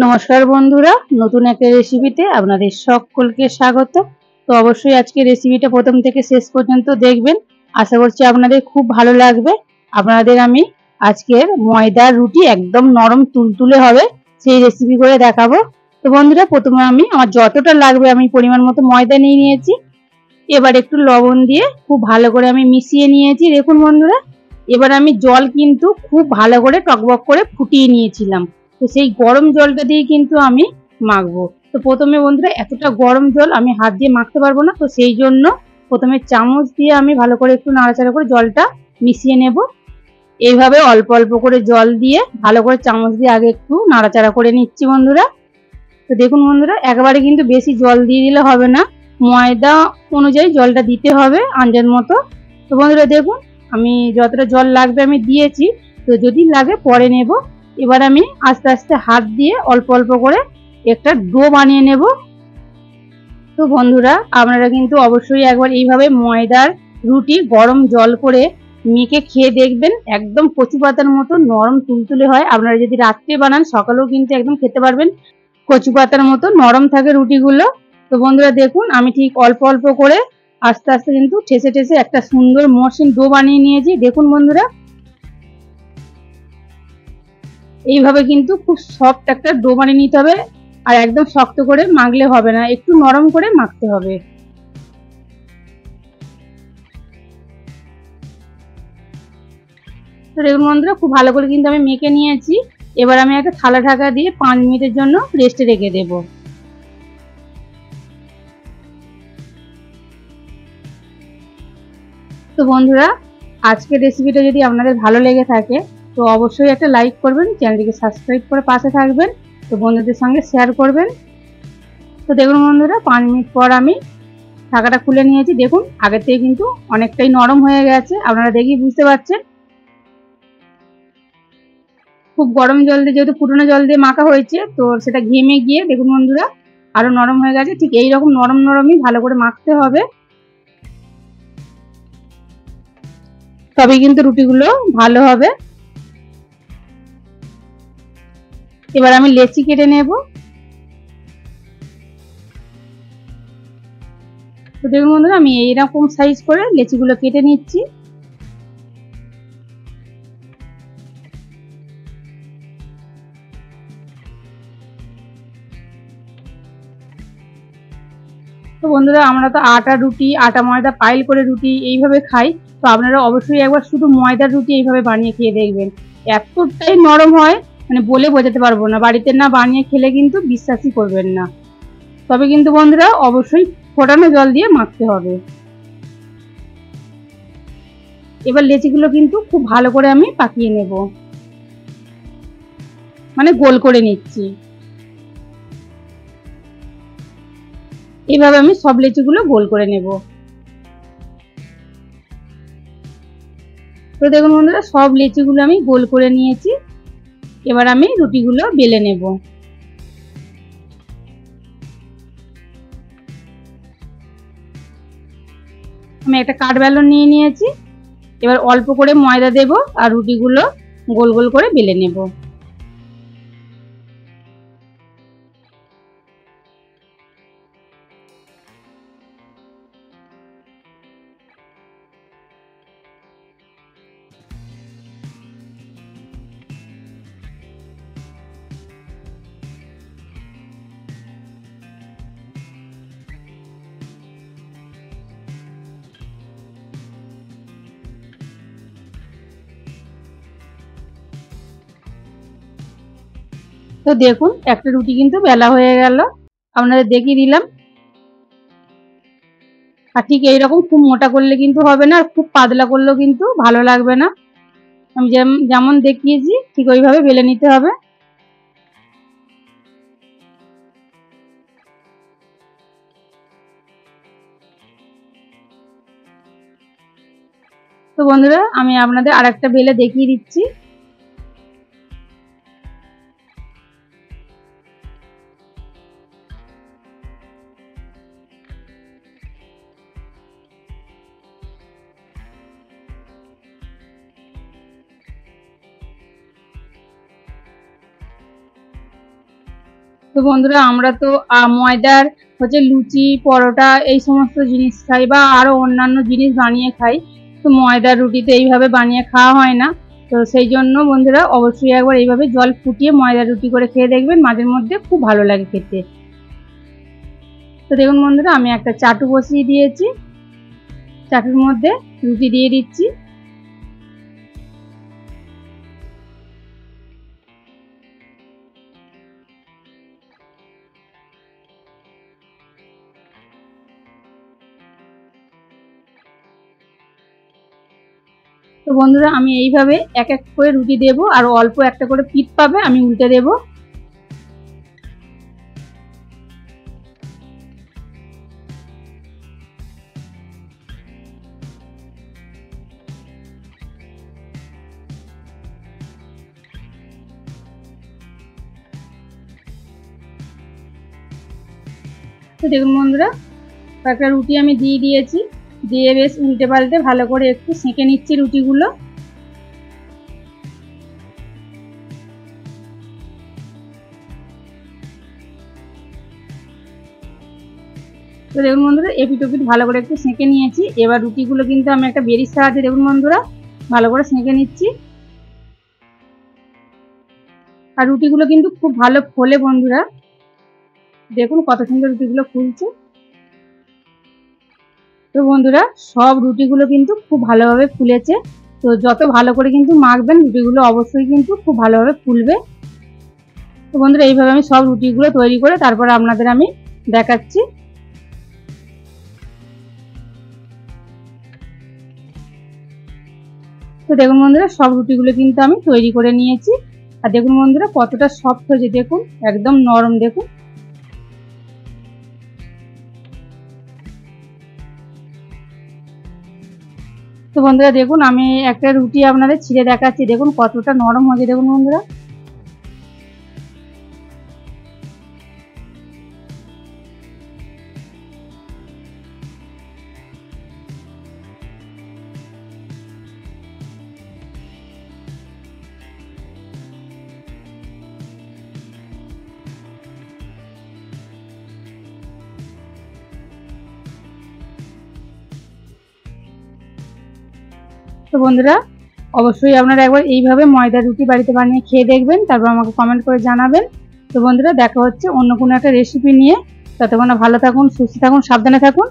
নমস্কার বন্ধুরা, নতুন একটা রেসিপিতে আপনাদের সকলকে স্বাগত। তো অবশ্যই আজকে রেসিপিটা প্রথম থেকে শেষ পর্যন্ত দেখবেন। আশা করছি আপনাদের খুব ভালো লাগবে। আপনাদের আমি আজকের ময়দার রুটি একদম নরম তুলতুলে হবে সেই রেসিপি করে দেখাবো। তো বন্ধুরা, প্রথমে আমি আমার যতটা লাগবে আমি পরিমাণ মতো ময়দা নিয়ে নিয়েছি। এবার একটু লবণ দিয়ে খুব ভালো করে আমি মিশিয়ে নিয়েছি। দেখুন বন্ধুরা, এবার আমি জল কিন্তু খুব ভালো করে টকবক করে ফুটিয়ে নিয়েছিলাম। তো সেই গরম জলটা দিয়ে কিন্তু আমি মাখবো। তো প্রথমে বন্ধুরা, এতটা গরম জল আমি হাত দিয়ে মাখতে পারবো না, তো সেই জন্য প্রথমে চামচ দিয়ে আমি ভালো করে একটু নাড়াচাড়া করে জলটা মিশিয়ে নেব। এইভাবে অল্প অল্প করে জল দিয়ে ভালো করে চামচ দিয়ে আগে একটু নাড়াচাড়া করে নিচ্ছি বন্ধুরা। তো দেখুন বন্ধুরা, একেবারে কিন্তু বেশি জল দিয়ে দিলে হবে না, ময়দা অনুযায়ী জলটা দিতে হবে আন্দাজ মতো। তো বন্ধুরা দেখুন, আমি যতটা জল লাগবে আমি দিয়েছি, তো যদি লাগে পরে নেব। এবার আমি আস্তে আস্তে হাত দিয়ে অল্প অল্প করে একটা ডো বানিয়ে নেব। তো বন্ধুরা, আপনারা কিন্তু অবশ্যই একবার এইভাবে ময়দার রুটি গরম জল করে মেখে খেয়ে দেখবেন, একদম কচু পাতার মতো নরম তুলতুলে হয়। আপনারা যদি রাত্রে বানান সকালেও কিন্তু একদম খেতে পারবেন, কচু পাতার মতো নরম থাকে রুটিগুলো। তো বন্ধুরা দেখুন, আমি ঠিক অল্প অল্প করে আস্তে আস্তে কিন্তু ঠেসে ঠেসে একটা সুন্দর মসৃণ ডো বানিয়ে নিয়েছি। দেখুন বন্ধুরা, এইভাবে কিন্তু খুব সফট একটা ডো বানিয়ে নিতে হবে। আর একদম শক্ত করে মাখলে হবে না, একটু নরম করে মাখতে হবে। তো দেখুন বন্ধুরা, খুব ভালো করে কিন্তু আমি মেখে নিয়েছি। এবার আমি একটা থালা ঢাকা দিয়ে 5 মিনিটের জন্য রেস্টে রেখে দেবো। তো বন্ধুরা, আজকের রেসিপিটা যদি আপনাদের ভালো লেগে থাকে তো অবশ্যই একটা লাইক করবেন, চ্যানেলটিকে সাবস্ক্রাইব করে পাশে থাকবেন, তো বন্ধুদের সঙ্গে শেয়ার করবেন। তো দেখুন বন্ধুরা, 5 মিনিট পর আমি ঢাকাটা খুলে নিয়েছি। দেখুন, আগের থেকে কিন্তু অনেকটাই নরম হয়ে গেছে, আপনারা দেখেই বুঝতে পারছেন। খুব গরম জল দিয়ে, যেহেতু ফুটানো জল দিয়ে মাখা হয়েছে, তো সেটা ঘেমে গিয়ে দেখুন বন্ধুরা আরো নরম হয়ে গেছে। ঠিক এইরকম নরম নরমই ভালো করে মাখতে হবে, তবেই কিন্তু রুটিগুলো ভালো হবে। এবার আমি লেচি কেটে নেব। তো দেখুন বন্ধুরা, আমি এইরকম সাইজ করে লেচিগুলো কেটে নিচ্ছি। তো বন্ধুরা, আমরা তো আটা রুটি, আটা ময়দা পাইল করে রুটি এইভাবে খাই। তো আপনারা অবশ্যই একবার শুধু ময়দার রুটি এইভাবে বানিয়ে খেয়ে দেখবেন, এতটাই নরম হয় মানে বলে বোঝাতে পারবো না। বাড়িতে না বানিয়ে খেলে কিন্তু বিশ্বাসই করবেন না। তবে কিন্তু বন্ধুরা অবশ্যই ফোটানো জল দিয়ে মাখতে হবে। এবার লেচিগুলো কিন্তু খুব ভালো করে আমি পাকিয়ে নেব, মানে গোল করে নিচ্ছি। এইভাবে আমি সব লেচিগুলো গোল করে নেব। তো দেখুন বন্ধুরা, সব লেচিগুলো আমি গোল করে নিয়েছি। এবার আমি রুটিগুলো বেলে নেব। আমি একটা কাঠ বেলন নিয়ে নিয়েছি। এবার অল্প করে ময়দা দেব আর রুটিগুলো গোল গোল করে বেলে নেব। তো দেখুন, একটা রুটি কিন্তু বেলা হয়ে গেল, আপনাদের দেখিয়ে দিলাম। আর ঠিক এইরকম খুব মোটা করলে কিন্তু হবে না, আর খুব পাতলা করলেও কিন্তু ভালো লাগবে না। আমি যেমন দেখিয়েছি ঠিক ওইভাবে বেলে নিতে হবে। তো বন্ধুরা, আমি আপনাদের আরেকটা বেলে দেখিয়ে দিচ্ছি। তো বন্ধুরা আমরা তো ময়দার হচ্ছে লুচি পরোটা এই সমস্ত জিনিস খাই বা আরো অন্যান্য জিনিস বানিয়ে খাই। তো ময়দার রুটিতে এইভাবে বানিয়ে খাওয়া হয় না। তো সেই জন্য বন্ধুরা অবশ্যই একবার এইভাবে জল ফুটিয়ে ময়দার রুটি করে খেয়ে দেখবেন, মাঝে মধ্যে খুব ভালো লাগে খেতে। তো দেখুন বন্ধুরা আমি একটা চাটু বসিয়ে দিয়েছি, চাটুর মধ্যে রুটি দিয়ে দিচ্ছি। তো বন্ধুরা আমি এইভাবে এক এক করে রুটি দেব, আর অল্প একটা করে পিঠ পাবে আমি উল্টে দেব। তো দেখুন বন্ধুরা একটা রুটি আমি দিয়ে দিয়েছি, দিয়ে বেশ উল্টে পাল্টে ভালো করে একটু সেঁকে নিচ্ছি রুটিগুলো। তো দেখুন বন্ধুরা এপিট ওপিট ভালো করে একটু সেঁকে নিয়েছি। এবার রুটিগুলো কিন্তু আমি একটা বেরির সাহায্যে দেখুন বন্ধুরা ভালো করে সেঁকে নিচ্ছি। আর রুটিগুলো কিন্তু খুব ভালো ফোলে বন্ধুরা, দেখুন কত সুন্দর রুটিগুলো ফুলছে। তো বন্ধুরা সব রুটিগুলো কিন্তু খুব ভালোভাবে ফুলেছে। তো যত ভালো করে কিন্তু মাখবেন রুটিগুলো অবশ্যই কিন্তু খুব ভালোভাবে ফুলবে। তো বন্ধুরা এইভাবে আমি সব রুটিগুলো তৈরি করে তারপর আপনাদের আমি দেখাচ্ছি। তো দেখুন বন্ধুরা সব রুটিগুলো কিন্তু আমি তৈরি করে নিয়েছি। আর দেখুন বন্ধুরা কতটা সফট হয়েছে, দেখুন একদম নরম। দেখুন তো বন্ধুরা দেখুন আমি একটা রুটি আপনাদের ছিঁড়ে দেখাচ্ছি, দেখুন কতটা নরম হয়েছে। দেখুন বন্ধুরা তো বন্ধুরা অবশ্যই আপনারা একবার এইভাবে ময়দার রুটি বাড়িতে বানিয়ে খেয়ে দেখবেন, তারপর আমাকে কমেন্ট করে জানাবেন। তো বন্ধুরা দেখা হচ্ছে অন্য কোনো একটা রেসিপি নিয়ে। ততক্ষণ ভালো থাকুন, সুস্থ থাকুন, সাবধানে থাকুন।